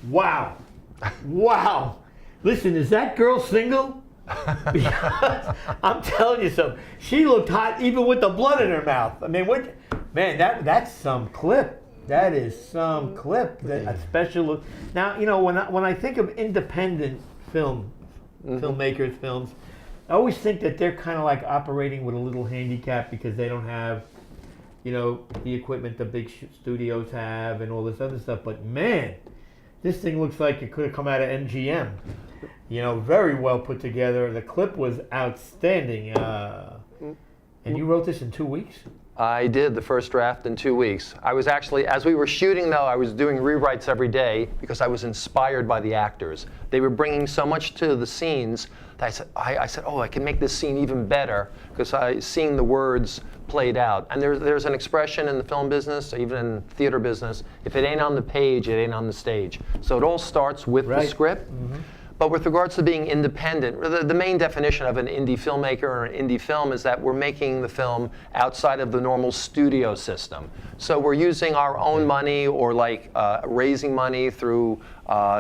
Wow. Wow. Listen, is that girl single? Because I'm telling you something. She looked hot even with the blood in her mouth. I mean, man, that's some clip. That is some clip. A special look. Now, you know, when I think of independent filmmakers, films, I always think that they're kind of like operating with a little handicap because they don't have, you know, the equipment the big studios have and all this other stuff. But man, this thing looks like it could have come out of MGM. You know, very well put together. The clip was outstanding. And you wrote this in 2 weeks? I did the first draft in 2 weeks. I was actually, as we were shooting though, I was doing rewrites every day because I was inspired by the actors. They were bringing so much to the scenes that I said, oh, I can make this scene even better because I seeing the words played out. And there's an expression in the film business, even in theater business, if it ain't on the page, it ain't on the stage. So it all starts with the script. But with regards to being independent, the main definition of an indie filmmaker or an indie film is that we're making the film outside of the normal studio system. So we're using our own money or like raising money through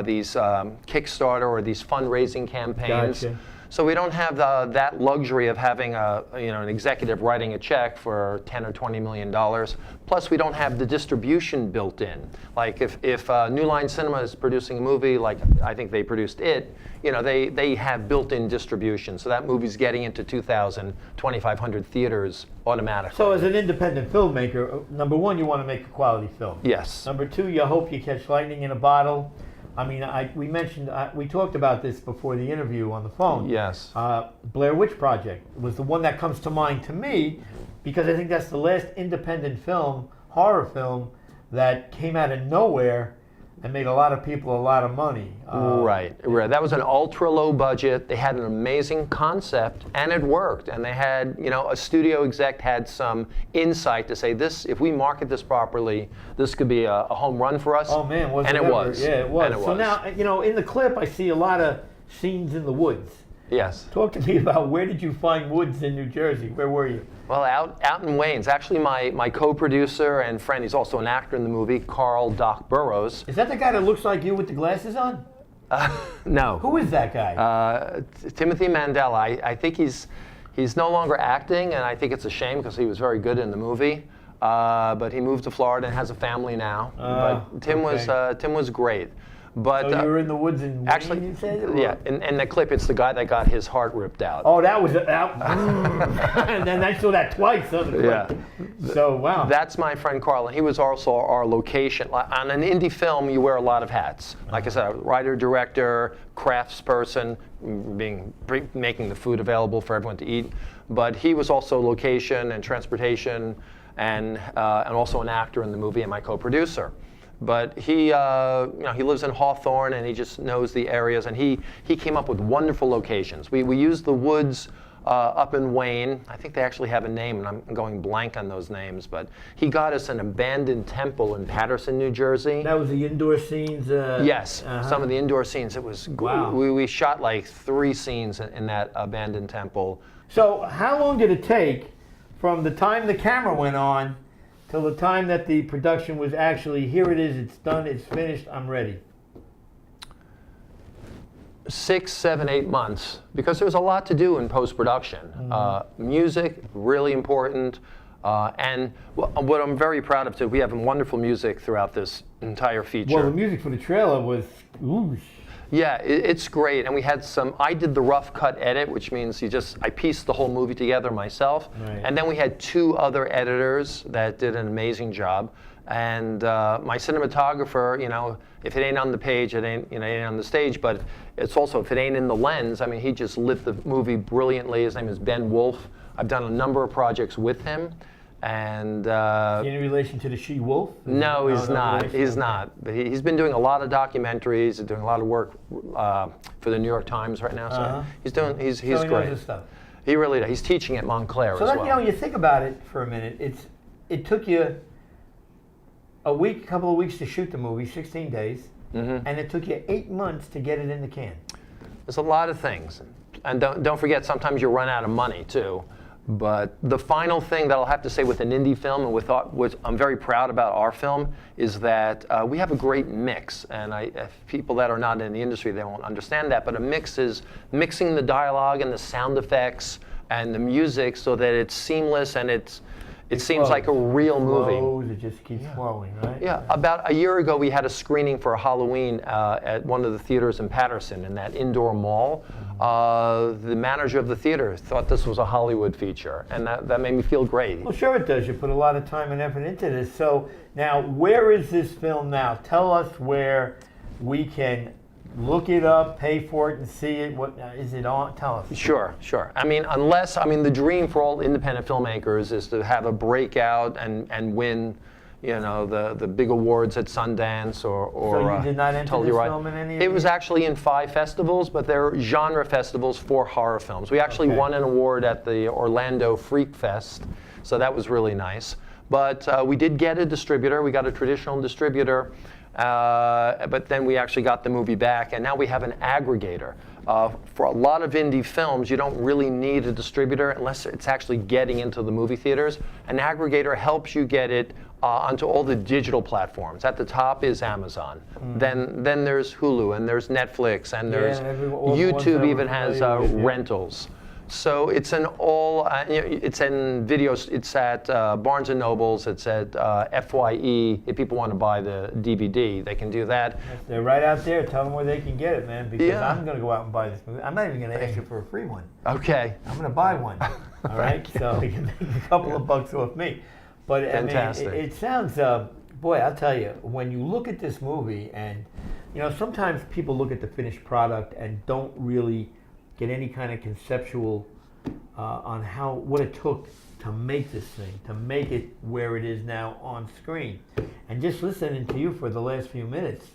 these Kickstarter or these fundraising campaigns. Gotcha. So we don't have that luxury of having an executive writing a check for $10 or $20 million. Plus, we don't have the distribution built in. Like if New Line Cinema is producing a movie, like I think they produced It, you know, they have built-in distribution. So that movie's getting into 2,000, 2,500 theaters automatically. So as an independent filmmaker, number one, you want to make a quality film. Yes. Number two, you hope you catch lightning in a bottle. I mean, we talked about this before the interview on the phone. Yes. Blair Witch Project was the one that comes to mind to me because I think that's the last independent film, horror film, that came out of nowhere and made a lot of people a lot of money. Right. That was an ultra low budget. They had an amazing concept, and it worked. And they had, you know, a studio exec had some insight to say, this, if we market this properly, this could be a home run for us. Oh man, was and it it ever? was. Yeah, it was. And it So was. now, you know, in the clip, I see a lot of scenes in the woods. Yes. Talk to me about where did you find woods in New Jersey? Where were you? Well, out in Wayne's. Actually, my co-producer and friend, he's also an actor in the movie, Carl Doc Burrows. Is that the guy that looks like you with the glasses on? No. Who is that guy? Timothy Mandela. I think he's no longer acting, and I think it's a shame because he was very good in the movie. But he moved to Florida and has a family now. But Tim was great. But so you were in the woods in Wayne, actually, you said? yeah. In the clip, it's the guy that got his heart ripped out. Oh, that was and then I saw that twice on the clip. Yeah. So wow. That's my friend Carl, and he was also our location. On an indie film, you wear a lot of hats. Like I said, writer, director, craftsperson, making the food available for everyone to eat. But he was also location and transportation, and also an actor in the movie and my co-producer. But he lives in Hawthorne, and he just knows the areas, and he came up with wonderful locations. We used the woods up in Wayne. I think they actually have a name, and I'm going blank on those names, but he got us an abandoned temple in Paterson, New Jersey. That was the indoor scenes? Yes, some of the indoor scenes. It was wow. We shot like 3 scenes in that abandoned temple. So how long did it take from the time the camera went on till the time that the production was actually, here it is, it's done, it's finished, I'm ready? 6, 7, 8 months, because there was a lot to do in post-production. Music, really important, and what I'm very proud of too, we have wonderful music throughout this entire feature. Well, the music for the trailer was, oosh. Yeah, it's great, and we had I did the rough cut edit, which means I pieced the whole movie together myself, right. And then we had 2 other editors that did an amazing job, and my cinematographer, you know, if it ain't on the page, it ain't on the stage, but it's also, if it ain't in the lens, I mean, he just lit the movie brilliantly. His name is Ben Wolf. I've done a number of projects with him. And in relation to the She-Wolf? No, he's not. He's not. But he's been doing a lot of documentaries. He's doing a lot of work for the New York Times right now. So he's so he great. knows his stuff. He really does. He's teaching at Montclair as well. So you know, you think about it for a minute. It took you a couple of weeks to shoot the movie, 16 days, and it took you 8 months to get it in the can. There's a lot of things, and don't forget, sometimes you run out of money too. But the final thing that I'll have to say with an indie film, and what I'm very proud about our film, is that we have a great mix. And if people that are not in the industry, they won't understand that. But a mix is mixing the dialogue and the sound effects and the music so that it's seamless and it seems like a real movie. It just keeps flowing, right? Yeah. About a year ago, we had a screening for Halloween at one of the theaters in Patterson, in that indoor mall. The manager of the theater thought this was a Hollywood feature, and that made me feel great. Well, sure it does. You put a lot of time and effort into this. So now, where is this film now? Tell us where we can look it up, pay for it, and see it. What is it on? Tell us. Sure. I mean, the dream for all independent filmmakers is to have a breakout and win, the big awards at Sundance or. So you did not enter totally this right. film in any of It was these? actually in 5 festivals, but they're genre festivals for horror films. We actually won an award at the Orlando Freak Fest, so that was really nice. But we did get a distributor. We got a traditional distributor. But then we actually got the movie back, and now we have an aggregator. For a lot of indie films, you don't really need a distributor unless it's actually getting into the movie theaters. An aggregator helps you get it onto all the digital platforms. At the top is Amazon. Then there's Hulu, and there's Netflix, and there's YouTube even has rentals. So it's an it's in videos. It's at Barnes & Nobles. It's at FYE. If people want to buy the DVD, they can do that. They're right out there. Tell them where they can get it, man, because I'm going to go out and buy this movie. I'm not even going to ask you for a free one. Okay. I'm going to buy one. All right? So you can make a couple of bucks off me. But fantastic. I mean, it sounds, boy, I'll tell you, when you look at this movie, and, sometimes people look at the finished product and don't really get any kind of conceptual on what it took to make this thing, to make it where it is now on screen. And just listening to you for the last few minutes,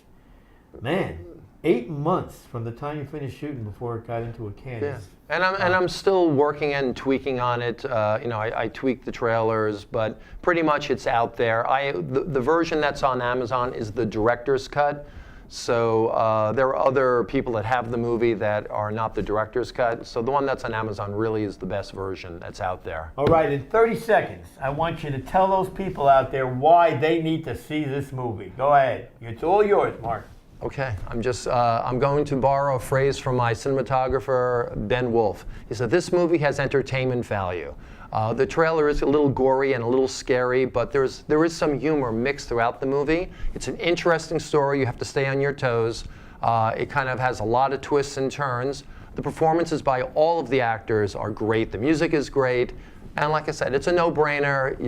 man, 8 months from the time you finished shooting before it got into a can. Yeah. And I'm still working and tweaking on it. I tweak the trailers, but pretty much it's out there. The version that's on Amazon is the director's cut. So there are other people that have the movie that are not the director's cut. So the one that's on Amazon really is the best version that's out there. All right, in 30 seconds, I want you to tell those people out there why they need to see this movie. Go ahead. It's all yours, Mark. Okay, I'm going to borrow a phrase from my cinematographer, Ben Wolf. He said, this movie has entertainment value. The trailer is a little gory and a little scary, but there is some humor mixed throughout the movie. It's an interesting story. You have to stay on your toes. It kind of has a lot of twists and turns. The performances by all of the actors are great. The music is great. And like I said, it's a no-brainer.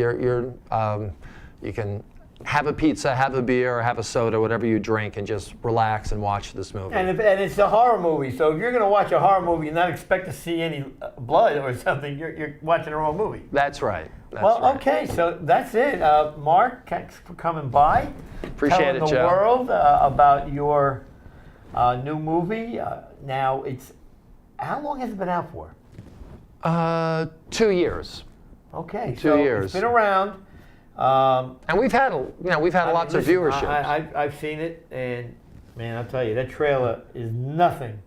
You can have a pizza, have a beer, have a soda, whatever you drink, and just relax and watch this movie. And it's a horror movie, so if you're going to watch a horror movie and not expect to see any blood or something, you're watching the wrong movie. That's right. Okay, so that's it. Mark, thanks for coming by. Appreciate it, Joe. Telling the world about your new movie. Now, how long has it been out for? 2 years. Okay, 2 years. It's been around. And we've had lots of viewership. I've seen it, and man, I'll tell you, that trailer is nothing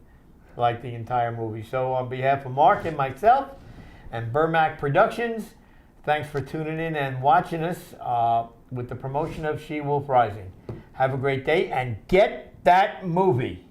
like the entire movie. So on behalf of Mark and myself and Burmack Productions, thanks for tuning in and watching us with the promotion of She-Wolf Rising. Have a great day and get that movie.